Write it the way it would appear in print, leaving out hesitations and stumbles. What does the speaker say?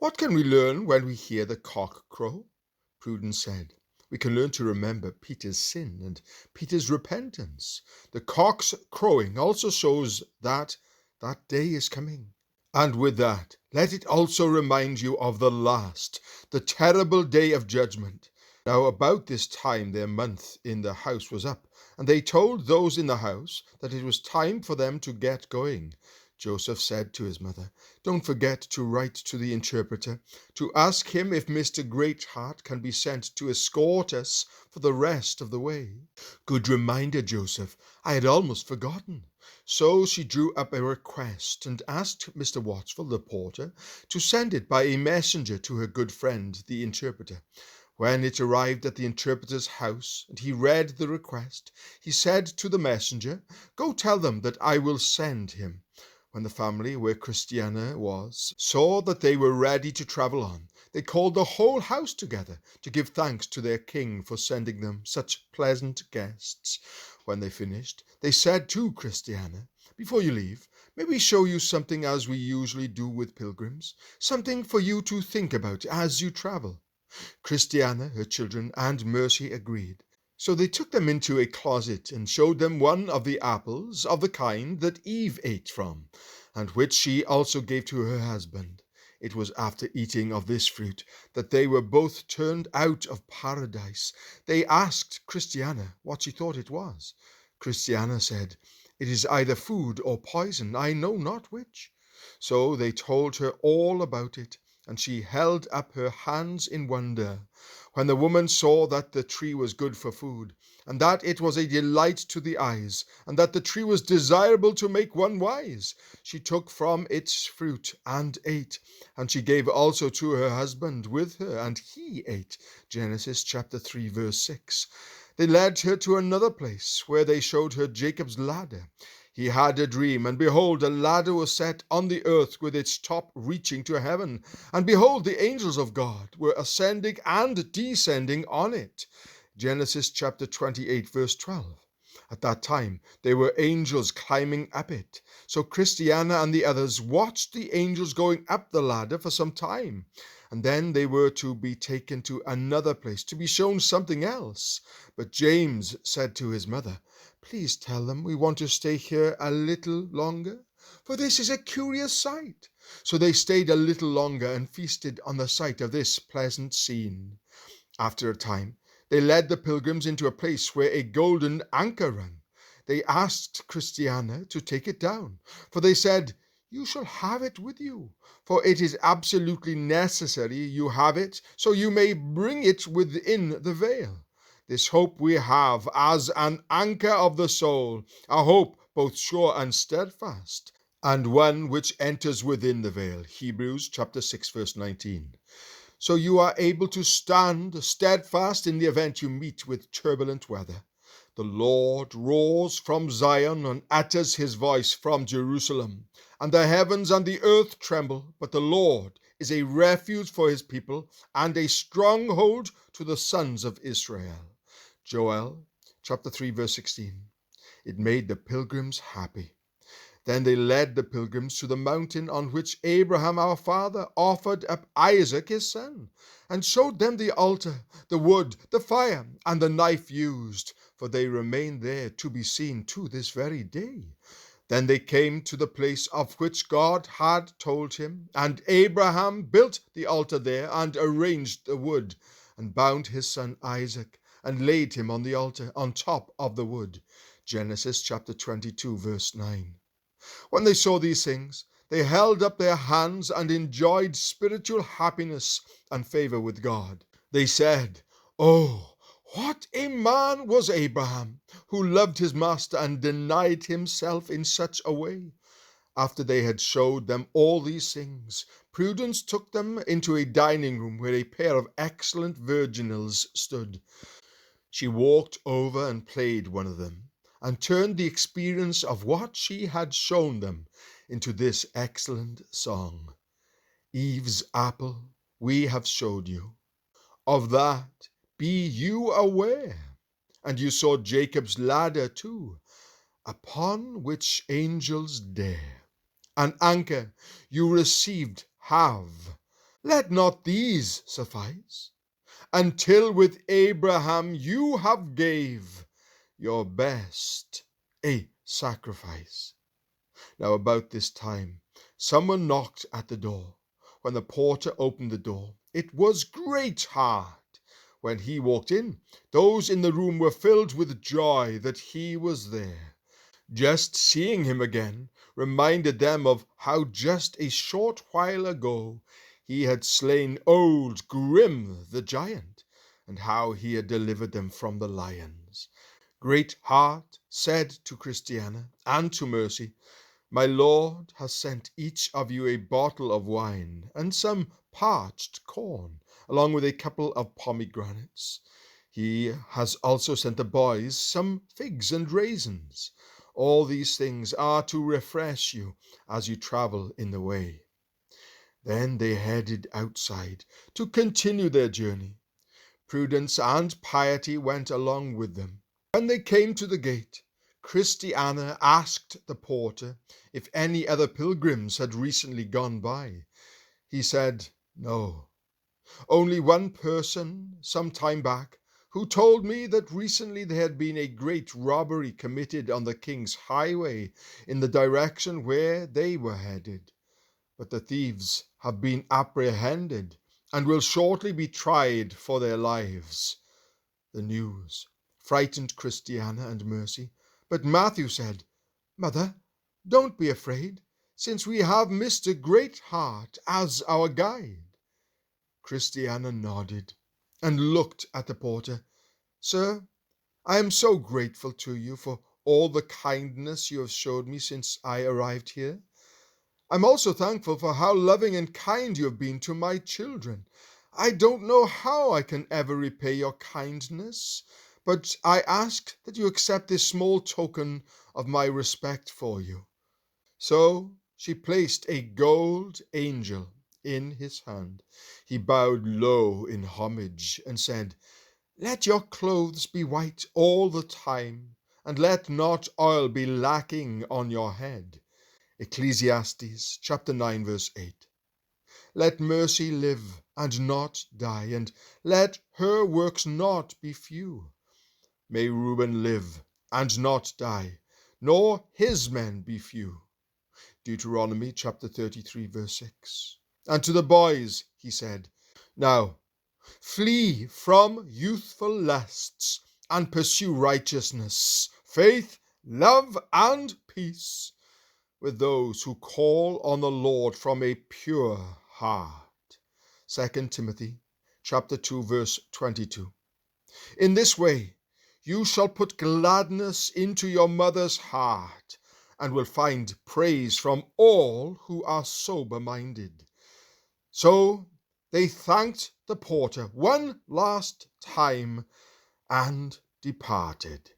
What can we learn when we hear the cock crow? Prudence said, we can learn to remember Peter's sin and Peter's repentance. The cock's crowing also shows that that day is coming. And with that, let it also remind you of the terrible day of judgment. Now about this time their month in the house was up, and they told those in the house that it was time for them to get going. Joseph said to his mother, don't forget to write to the interpreter, to ask him if Mr. Greatheart can be sent to escort us for the rest of the way. Good reminder, Joseph. I had almost forgotten. So she drew up a request and asked Mr. Watchful, the porter, to send it by a messenger to her good friend, the interpreter. When it arrived at the interpreter's house, and he read the request, he said to the messenger, go tell them that I will send him. When the family where Christiana was saw that they were ready to travel on, they called the whole house together to give thanks to their king for sending them such pleasant guests. When they finished, they said to Christiana, before you leave, may we show you something as we usually do with pilgrims, something for you to think about as you travel. Christiana, her children, and Mercy agreed. So they took them into a closet and showed them one of the apples of the kind that Eve ate from, and which she also gave to her husband. It was after eating of this fruit that they were both turned out of paradise. They asked Christiana what she thought it was. Christiana said, it is either food or poison, I know not which. So they told her all about it, and she held up her hands in wonder. When the woman saw that the tree was good for food, and that it was a delight to the eyes, and that the tree was desirable to make one wise, she took from its fruit and ate, and she gave also to her husband with her, and he ate. Genesis chapter 3, verse 6. They led her to another place, where they showed her Jacob's ladder. He had a dream, and behold, a ladder was set on the earth with its top reaching to heaven. And behold, the angels of God were ascending and descending on it. Genesis chapter 28, verse 12. At that time, there were angels climbing up it. So Christiana and the others watched the angels going up the ladder for some time. And then they were to be taken to another place, to be shown something else. But James said to his mother, please tell them we want to stay here a little longer, for this is a curious sight. So they stayed a little longer and feasted on the sight of this pleasant scene. After a time, they led the pilgrims into a place where a golden anchor ran. They asked Christiana to take it down, for they said, you shall have it with you, for it is absolutely necessary you have it, so you may bring it within the veil. This hope we have as an anchor of the soul, a hope both sure and steadfast, and one which enters within the veil. Hebrews chapter 6, verse 19. So you are able to stand steadfast in the event you meet with turbulent weather. The Lord roars from Zion and utters his voice from Jerusalem. And the heavens and the earth tremble, but the Lord is a refuge for his people and a stronghold to the sons of Israel. Joel chapter 3, verse 16. It made the pilgrims happy. Then they led the pilgrims to the mountain on which Abraham our father offered up Isaac his son, and showed them the altar, the wood, the fire, and the knife used, for they remain there to be seen to this very day. Then they came to the place of which God had told him, and Abraham built the altar there, and arranged the wood, and bound his son Isaac, and laid him on the altar on top of the wood. Genesis chapter 22, verse 9. When they saw these things, they held up their hands and enjoyed spiritual happiness and favor with God. They said, oh, what a man was Abraham, who loved his master and denied himself in such a way. After they had showed them all these things, Prudence took them into a dining room where a pair of excellent virginals stood. She walked over and played one of them, and turned the experience of what she had shown them into this excellent song. Eve's apple we have showed you, of that be you aware. And you saw Jacob's ladder too, upon which angels dare. An anchor you received have, Let not these suffice, until with Abraham you have gave your best a sacrifice. Now about this time someone knocked at the door. When the porter opened the door, it was great heart. When he walked in, those in the room were filled with joy that he was there. Just seeing him again reminded them of how just a short while ago he had slain old Grim the giant, and how he had delivered them from the lions. Great Heart said to Christiana and to Mercy, "My Lord has sent each of you a bottle of wine and some parched corn, along with a couple of pomegranates. He has also sent the boys some figs and raisins. All these things are to refresh you as you travel in the way." Then they headed outside to continue their journey. Prudence and Piety went along with them. When they came to the gate, Christiana asked the porter if any other pilgrims had recently gone by. He said, "No, only one person some time back, who told me that recently there had been a great robbery committed on the King's highway in the direction where they were headed. But the thieves have been apprehended and will shortly be tried for their lives." The news frightened Christiana and Mercy, but Matthew said, "Mother, don't be afraid, since we have Mr. Great Heart as our guide." Christiana nodded and looked at the porter. "Sir, I am so grateful to you for all the kindness you have showed me since I arrived here. I'm also thankful for how loving and kind you have been to my children. I don't know how I can ever repay your kindness, but I ask that you accept this small token of my respect for you." So she placed a gold angel in his hand. He bowed low in homage and said, "Let your clothes be white all the time, and let not oil be lacking on your head." Ecclesiastes chapter 9 verse 8. Let Mercy live and not die, and let her works not be few. May Reuben live and not die, nor his men be few. Deuteronomy chapter 33 verse 6. And to the boys he said, "Now flee from youthful lusts and pursue righteousness, faith, love, and peace with those who call on the Lord from a pure heart." 2 Timothy chapter 2 verse 22. In this way you shall put gladness into your mother's heart, and will find praise from all who are sober-minded. So they thanked the porter one last time and departed.